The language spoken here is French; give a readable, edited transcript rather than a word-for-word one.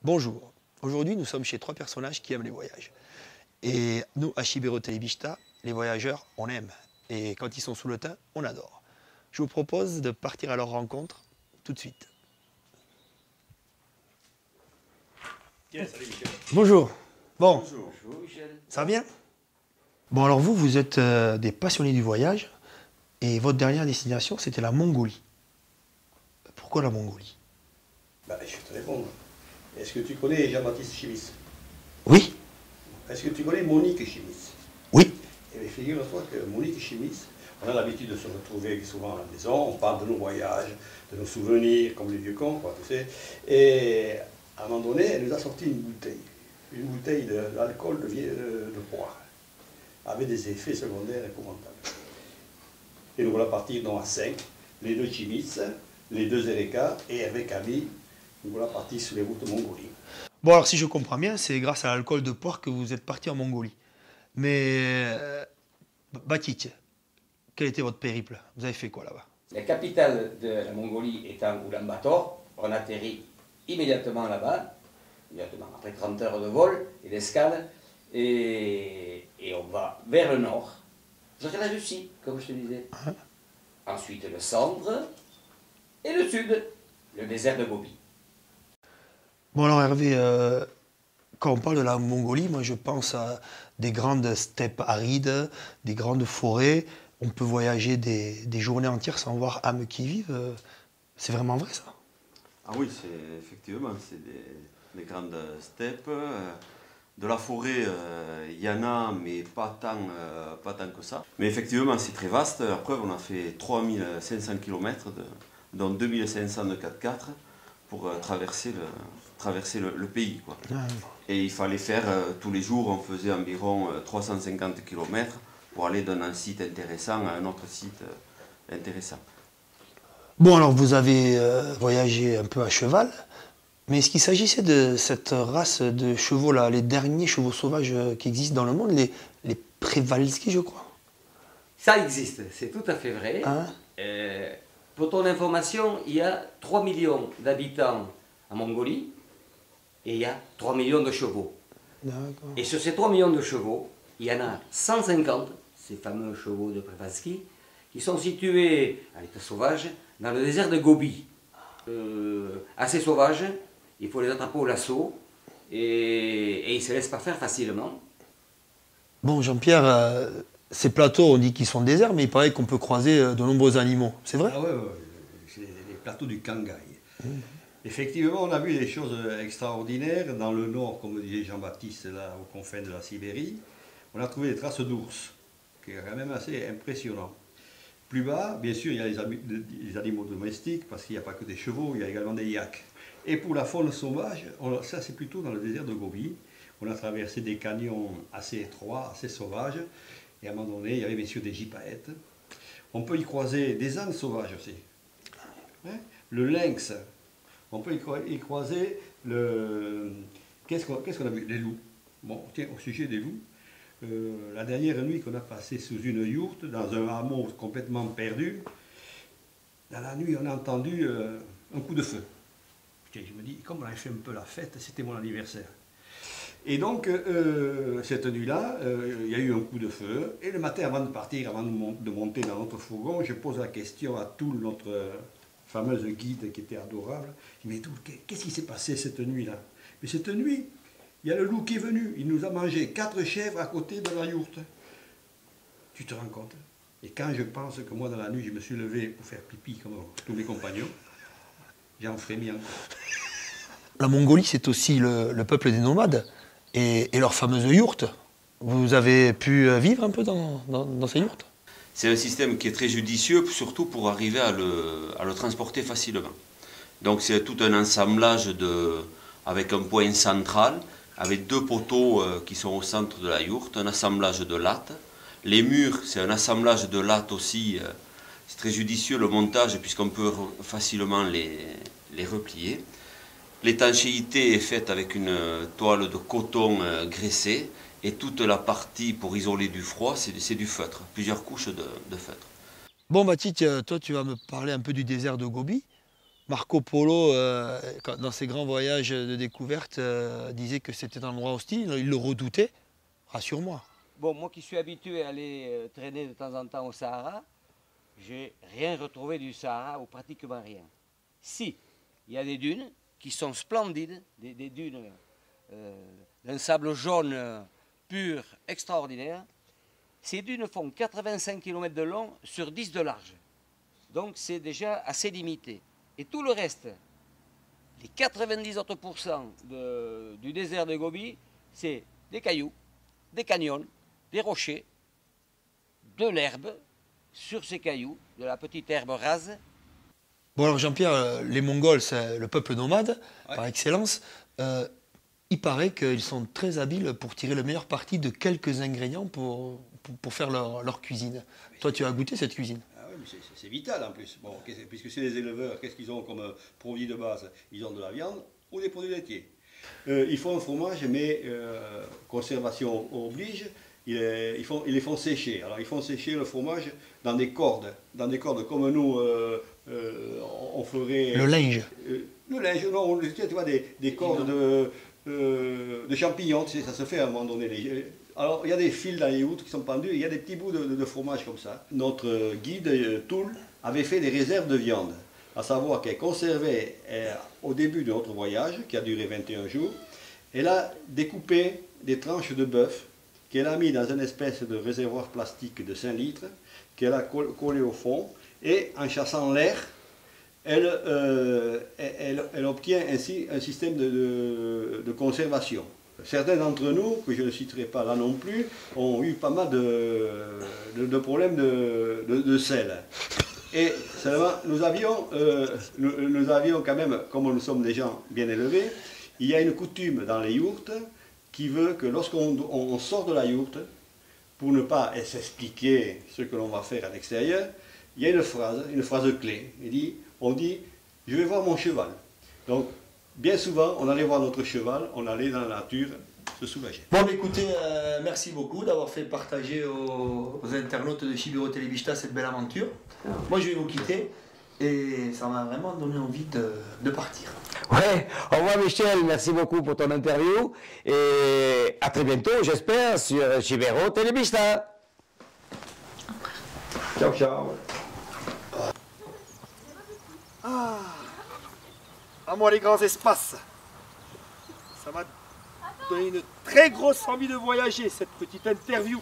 Bonjour, aujourd'hui nous sommes chez trois personnages qui aiment les voyages. Et nous, à Chibero Telebista, les voyageurs, on aime. Et quand ils sont sous le teint, on adore. Je vous propose de partir à leur rencontre tout de suite. Tiens, salut Michel. Bonjour. Bon, Bonjour. Bonjour Michel. ça va bien? Bon alors vous êtes des passionnés du voyage et votre dernière destination c'était la Mongolie. Pourquoi la Mongolie? Je vais te répondre. Est-ce que tu connais Jean-Baptiste Chimis? Oui, Est-ce que tu connais Monique Chimis? oui. Eh bien, figure-toi que Monique Chimis, on a l'habitude de se retrouver souvent à la maison, on parle de nos voyages, de nos souvenirs, comme les vieux cons, quoi, tu sais. Et à un moment donné, elle nous a sorti une bouteille d'alcool de poire, avec des effets secondaires épouvantables. Et nous voilà partis donc à 5, les deux Chimis, les deux Ereka, et avec Ami, nous voilà partis sur les routes de Mongolie. Bon alors si je comprends bien, c'est grâce à l'alcool de porc que vous êtes parti en Mongolie. Mais Batic, quel était votre périple? Vous avez fait quoi là-bas? La capitale de la Mongolie étant Oulan-Bator, on atterrit immédiatement là-bas, après 30 heures de vol et d'escale, et on va vers le nord, vers la Russie, comme je te disais. Ensuite le centre et le sud, le désert de Gobi. Bon alors Hervé, quand on parle de la Mongolie, moi je pense à des grandes steppes arides, des grandes forêts. On peut voyager des journées entières sans voir âme qui vive. C'est vraiment vrai ça? Ah oui, effectivement, c'est des grandes steppes. De la forêt, il y en a, mais pas tant que ça. Mais effectivement, c'est très vaste. Après, on a fait 3500 km, dont 2500 de 4x4, pour traverser le pays, quoi. Ah, Et il fallait faire, tous les jours, on faisait environ 350 km pour aller d'un site intéressant à un autre site intéressant. bon alors vous avez voyagé un peu à cheval, mais est-ce qu'il s'agissait de cette race de chevaux là, les derniers chevaux sauvages qui existent dans le monde, les Przewalski je crois? Ça existe, c'est tout à fait vrai. Hein? Pour ton information, il y a 3 millions d'habitants en Mongolie et il y a 3 millions de chevaux. D'accord. Et sur ces 3 millions de chevaux, il y en a 150, ces fameux chevaux de Przewalski, qui sont situés à l'état sauvage dans le désert de Gobi. Assez sauvages, il faut les attraper au lasso et ils ne se laissent pas faire facilement. Bon Jean-Pierre, ces plateaux on dit qu'ils sont déserts, mais il paraît qu'on peut croiser de nombreux animaux, c'est vrai? Ah ouais, c'est les plateaux du Kangai. Effectivement, on a vu des choses extraordinaires. Dans le nord, comme disait Jean-Baptiste, là, aux confins de la Sibérie, on a trouvé des traces d'ours, qui est quand même assez impressionnant. Plus bas, bien sûr, il y a les animaux domestiques, parce qu'il n'y a pas que des chevaux, il y a également des yaks. Et pour la faune sauvage, ça c'est plutôt dans le désert de Gobi. On a traversé des canyons assez étroits, assez sauvages, et à un moment donné, il y avait bien sûr des gypaètes. On peut y croiser des ânes sauvages aussi. Hein? Le lynx, on peut y croiser le... Qu'est-ce qu'on a vu? Les loups. Bon, tiens, au sujet des loups, la dernière nuit qu'on a passée sous une yourte, dans un hameau complètement perdu, dans la nuit, on a entendu un coup de feu. Tiens, je me dis, comme on avait fait un peu la fête, c'était mon anniversaire. Et donc, cette nuit-là, il y a eu un coup de feu. Et le matin, avant de partir, avant de monter dans notre fourgon, je pose la question à tout notre fameuse guide qui était adorable. Je dis, mais qu'est-ce qui s'est passé cette nuit-là? Mais cette nuit, il y a le loup qui est venu. Il nous a mangé 4 chèvres à côté de la yourte. Tu te rends compte? Et quand je pense que moi, dans la nuit, je me suis levé pour faire pipi comme tous mes compagnons, j'en frémis encore. La Mongolie c'est aussi le peuple des nomades et leurs fameuses yourtes. Vous avez pu vivre un peu dans ces yourtes? C'est un système qui est très judicieux, surtout pour arriver à le transporter facilement. Donc c'est tout un assemblage avec un point central, avec 2 poteaux qui sont au centre de la yourte, un assemblage de lattes. Les murs, c'est un assemblage de lattes aussi, c'est très judicieux le montage puisqu'on peut facilement les replier. L'étanchéité est faite avec une toile de coton graissé. Et toute la partie pour isoler du froid, c'est du feutre, plusieurs couches de feutre. Bon Batik, toi tu vas me parler un peu du désert de Gobi. Marco Polo, dans ses grands voyages de découverte, disait que c'était un endroit hostile, il le redoutait. Rassure-moi. Bon, moi qui suis habitué à aller traîner de temps en temps au Sahara, j'ai rien retrouvé du Sahara ou pratiquement rien. Si, il y a des dunes qui sont splendides, des dunes d'un sable jaune pur, extraordinaire. Ces dunes font 85 km de long sur 10 de large. Donc c'est déjà assez limité. Et tout le reste, les 90 autres pourcents du désert de Gobi, c'est des cailloux, des canyons, des rochers, de l'herbe sur ces cailloux, de la petite herbe rase. Bon alors Jean-Pierre, les Mongols, c'est le peuple nomade, par excellence. Il paraît qu'ils sont très habiles pour tirer le meilleur parti de quelques ingrédients pour faire leur cuisine. Toi, tu as goûté cette cuisine? Ah oui, mais c'est vital en plus. Bon, puisque c'est les éleveurs, qu'est-ce qu'ils ont comme produit de base? Ils ont de la viande ou des produits laitiers. Ils font un fromage, mais conservation oblige, ils les font sécher. Alors ils font sécher le fromage dans des cordes comme nous on ferait... Le linge. Le linge, non, tu vois, des cordes de champignons, tu sais, ça se fait à un moment donné. Alors il y a des fils dans les yaourts qui sont pendus, il y a des petits bouts de fromage comme ça. Notre guide, Toul, avait fait des réserves de viande, à savoir qu'elle conservait au début de notre voyage, qui a duré 21 jours, elle a découpé des tranches de bœuf qu'elle a mis dans une espèce de réservoir plastique de 5 litres, qu'elle a collé au fond, et en chassant l'air, elle obtient ainsi un système de conservation. Certains d'entre nous, que je ne citerai pas là non plus, ont eu pas mal de problèmes de sel. Et seulement, nous avions quand même, comme nous sommes des gens bien élevés, il y a une coutume dans les yourtes qui veut que lorsqu'on sort de la yourte, pour ne pas s'expliquer ce que l'on va faire à l'extérieur, il y a une phrase clé. On dit « je vais voir mon cheval ». Donc, bien souvent, on allait voir notre cheval, on allait dans la nature se soulager. Bon, écoutez, merci beaucoup d'avoir fait partager aux internautes de Chibiro Telebista cette belle aventure. Moi, je vais vous quitter et ça m'a vraiment donné envie de partir. Ouais, au revoir Michel, merci beaucoup pour ton interview et à très bientôt, j'espère, sur Chibiro Telebista. Ciao, ciao. À moi les grands espaces. Ça m'a donné une très grosse envie de voyager, cette petite interview.